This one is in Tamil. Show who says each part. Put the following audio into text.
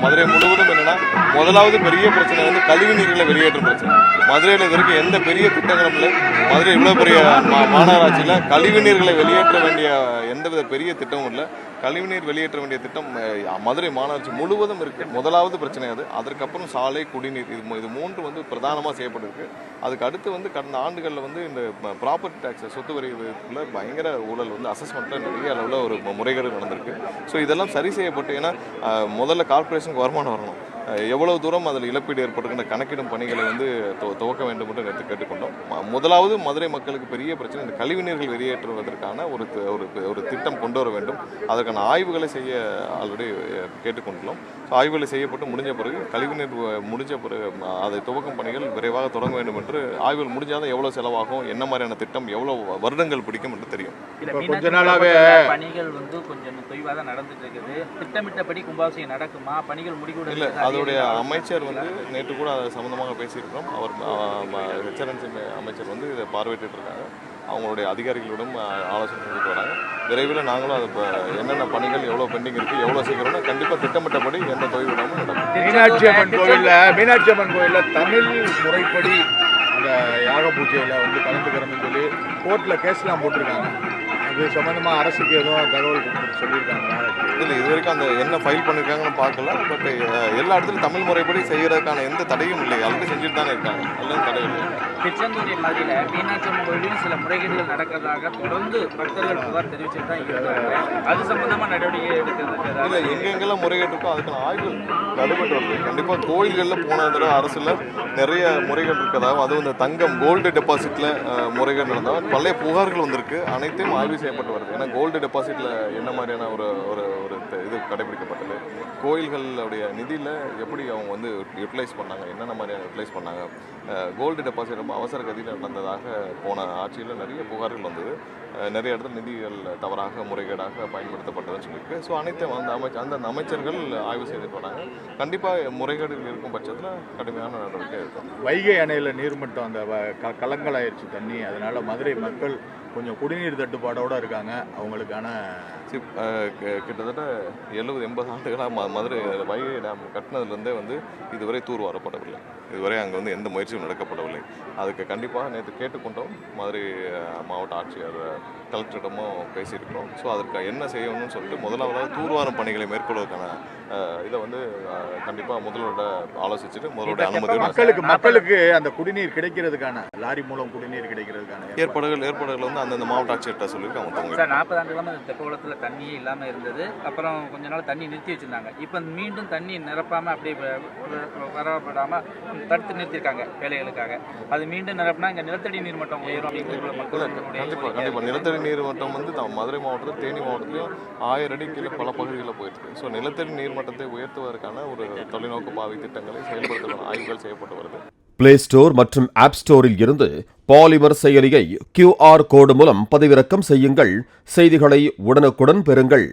Speaker 1: மதுரை முழுவதும் என்னன்னா முதலாவது பெரிய பிரச்சனை வந்து கழிவு நீர்களை வெளியேற்றும் பிரச்சனை. மதுரையில் இது வரைக்கும் எந்த பெரிய திட்டங்களும் இல்லை. மதுரை இவ்வளவு பெரிய மாநகராட்சியில கழிவு நீர்களை வெளியேற்ற வேண்டிய எந்தவித பெரிய திட்டமும் இல்லை. கழிவுநீர் வெளியேற்ற வேண்டிய திட்டம் மதுரை மாநகராட்சி முழுவதும் இருக்கு. முதலாவது பிரச்சனை அது. அதற்கப்புறம் சாலை, குடிநீர், இது மூன்று வந்து பிரதானமாக செய்யப்பட்டிருக்கு. அதுக்கு அடுத்து வந்து கடந்த ஆண்டுகளில் வந்து இந்த ப்ராப்பர்ட்டி டேக்ஸ், சொத்து வரிக்குள்ள பயங்கர ஊழல் வந்து அசஸ்மெண்ட்டில் நிறைய அளவில் ஒரு முறைகேடு நடந்திருக்கு. ஸோ இதெல்லாம் சரி செய்யப்பட்டு, ஏன்னா முதல்ல கார்பரேஷனுக்கு வருமானம் வரணும். எவ்வளவு தூரம் அதில் இழப்பீடு ஏற்படுகின்ற கணக்கிடும் பணிகளை வந்து துவக்க வேண்டும் என்று நேற்று கேட்டுக்கொண்டோம். முதலாவது மதுரை மக்களுக்கு பெரிய பிரச்சனை இந்த கழிவுநீர்கள் வெளியேற்றுவதற்கான ஒரு திட்டம் கொண்டு வர வேண்டும். அதற்கான ஆய்வுகளை செய்ய ஆல்ரெடி கேட்டுக்கொண்டுள்ளோம். ஸோ ஆய்வுகளை செய்யப்பட்டு முடிஞ்ச பிறகு கழிவுநீர் முடிஞ்ச பிறகு அதை துவக்கும் பணிகள் விரைவாக தொடங்க வேண்டும் என்று, ஆய்வுகள் முடிஞ்சாதான் எவ்வளவு செலவாகும், என்ன மாதிரியான திட்டம், எவ்வளவு வருடங்கள் பிடிக்கும் என்று தெரியும்.
Speaker 2: கொஞ்ச நாளாவே
Speaker 3: பணிகள் வந்து கொஞ்சம் தொய்வாக தான் நடந்துட்டு இருக்குது. திட்டமிட்டபடி கும்பாபிஷேகம் நடக்குமா? பணிகள் முடிவு
Speaker 1: இல்லை, அதோடைய அமைச்சர் வந்து நேற்று கூட அது சம்மந்தமாக பேசியிருக்கிறோம். அவர் ஹெச்ஆர்என்சி அமைச்சர் வந்து இதை பார்வையிட்டு இருக்காங்க. அவங்களுடைய அதிகாரிகளிடம் ஆலோசனை செஞ்சுட்டு வராங்க. விரைவில் நாங்களும் அது இப்போ என்னென்ன பணிகள் எவ்வளோ பெண்டிங் இருக்குது, எவ்வளோ சீக்கிரம்னா கண்டிப்பாக திட்டமிட்டபடி எந்த தொய்வு இல்லாமல் நடக்கும்.
Speaker 2: மீனாட்சி அம்மன் கோயிலில் தமிழ் முறைப்படி அந்த யாக பூஜையில் வந்து கலந்துக்கிறோம்னு சொல்லி கோர்ட்டில் கேஸ்லாம் போட்டிருக்காங்க. அது சம்மந்தமாக அரசுக்கு எதுவும் தகவல் சொல்லியிருக்காங்க?
Speaker 1: இல்லை, இது வரைக்கும் அந்த என்ன ஃபைல் பண்ணியிருக்காங்கன்னு பார்க்கல. பட் எல்லா இடத்துலையும் தமிழ் முறைப்படி செய்கிறதுக்கான எந்த தடையும் இல்லை. ஆல்ரெடி செஞ்சுட்டு தானே இருக்காங்க. எல்லாம் தடை இல்லை.
Speaker 3: திருச்செந்தூர் மதுரையில் மீனாட்சி அம்மன் கோயிலும் சில முறைகேடுகள் நடக்கிறதாக தொடர்ந்து பக்தர்கள் புகார் தெரிவிச்சுட்டு தான் இருக்கிறாங்க. அது சம்பந்தமாக நடவடிக்கை எடுக்கிறது
Speaker 1: இல்லை, எங்கெங்கெல்லாம் முறைகேடு இருக்கோ அதுக்கான ஆய்வு நடைபெற்று வருது. கண்டிப்பாக கோயில்களில் போன தடவை அரசில் நிறைய முறைகேடு இருக்கிறதாகவும், அதுவும் இந்த தங்கம் கோல்டு டெபாசிட்டில் முறைகேடு நடந்தாலும் பழைய புகார்கள் வந்திருக்கு. அனைத்தையும் ஆய்வு செய்யப்பட்டு வருது. ஏன்னா கோல்டு டெபாசிட்டில் என்ன மாதிரியான ஒரு இது கடைபிடிக்கப்பட்டது, கோயில்களுடைய நிதியில் எப்படி அவங்க வந்து யூட்டிலைஸ் பண்ணாங்க, என்னென்ன மாதிரியான யூட்டிலைஸ் பண்ணாங்க, கோல்டு டெபாசிட் ரொம்ப அவசர கதியில் நடந்ததாக போன ஆட்சியில் நிறைய புகார்கள் வந்தது. நிறைய இடத்துல நிதிகள் தவறாக முறைகேடாக பயன்படுத்தப்பட்டதுன்னு சொல்லியிருக்கு. ஸோ அனைத்தையும் அந்த அமைச்சர்கள் ஆய்வு செய்துட்டு வராங்க. கண்டிப்பாக முறைகேடுகள் இருக்கும் பட்சத்தில் கடுமையான நடவடிக்கை இருக்கும்.
Speaker 2: வைகை அணையில் நீர்மட்டம் அந்த கலங்கலாயிருச்சு தண்ணி. அதனால மதுரை மக்கள் கொஞ்சம் குடிநீர் தட்டுப்பாடோடு இருக்காங்க. அவங்களுக்கான
Speaker 1: கிட்டத்தட்ட 70-80 ஆண்டுகளாக மதுரை வைகை டேம் கட்டினதுலேருந்தே வந்து இதுவரை தூர் வரப்படவில்லை. இதுவரை அங்கே வந்து எந்த முயற்சியும் நடக்கப்படவில்லை. அதுக்கு கண்டிப்பாக நேற்று கேட்டுக்கொண்டோம். மதுரை மாவட்ட ஆட்சியர் கலெக்டரிடமும் பேசியிருக்கிறோம். ஸோ அதற்கு என்ன செய்யணும்னு சொல்லிட்டு முதலாவதாக தூர்வாரும் பணிகளை மேற்கொள்வதற்கான இதை வந்து கண்டிப்பாக முதல்வரோட ஆலோசிச்சுட்டு முதலோட அனுமதி
Speaker 2: மக்களுக்கு அந்த குடிநீர் கிடைக்கிறதுக்கான லாரி மூலம் குடிநீர் கிடைக்கிறதுக்கான
Speaker 1: ஏற்பாடுகள் வந்து அந்தந்த மாவட்ட ஆட்சியர்கிட்ட சொல்லியிருக்காங்க.
Speaker 3: சார், 40 ஆண்டுகளாக இந்த தெப்பகுளத்தில் தண்ணியே இல்லாமல் இருந்தது. அப்புறம் கொஞ்ச நாள் தண்ணி நிறுத்தி வச்சுருந்தாங்க. இப்போ மீண்டும் தண்ணி நிரப்பாமல் அப்படியே வரப்படாமல் தடுத்து நிறுத்தியிருக்காங்க வேலைகளுக்காக. அது மீண்டும் நிரப்பினா இங்கே நிலத்தடி நீர் மட்டம் உயரும் அப்படிங்கிற மக்கள்
Speaker 1: கண்டிப்பாக நிலத்தடி நீர் மட்டம் வந்து மதுரை மாவட்டத்தில் தேனி மாவட்டத்திலையும் 1000 அடி கீழே பல பகுதிகளில் போயிருக்கு. ஸோ நிலத்தடி நீர் மட்டத்தை உயர்த்துவதற்கான ஒரு தொலைநோக்கு பாதை திட்டங்களை செயல்படுத்துவதற்கான ஆய்வுகள் செய்யப்பட்டு வருது.
Speaker 4: பிளே ஸ்டோர் மற்றும் ஆப் ஸ்டோரில் இருந்து பாலிமர் செயலியை QR கோடு மூலம் பதிவிறக்கம் செய்யுங்கள். செய்திகளை உடனுக்குடன் பெறுங்கள்.